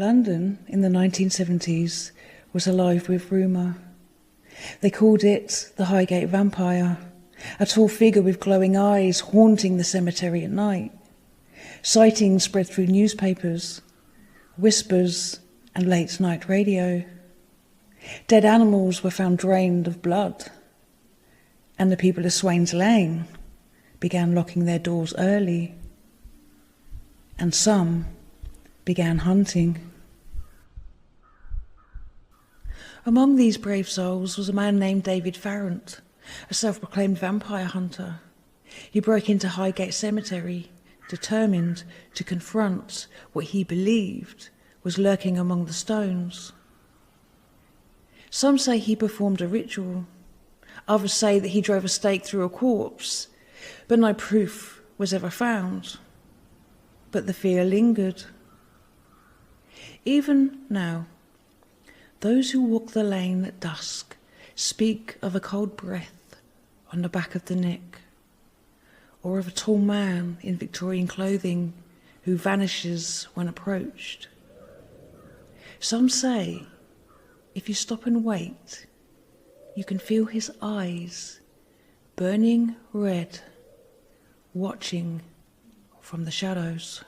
London in the 1970s was alive with rumour. They called it the Highgate vampire, a tall figure with glowing eyes haunting the cemetery at night. Sightings spread through newspapers, whispers and late-night radio. Dead animals were found drained of blood, and the people of Swains Lane began locking their doors early, and some began hunting. Among these brave souls was a man named David Farrant, a self-proclaimed vampire hunter. He broke into Highgate Cemetery, determined to confront what he believed was lurking among the stones. Some say he performed a ritual. Others say that he drove a stake through a corpse, but no proof was ever found. But the fear lingered. Even now, those who walk the lane at dusk speak of a cold breath on the back of the neck, or of a tall man in Victorian clothing who vanishes when approached. Some say if you stop and wait, you can feel his eyes burning red, watching from the shadows.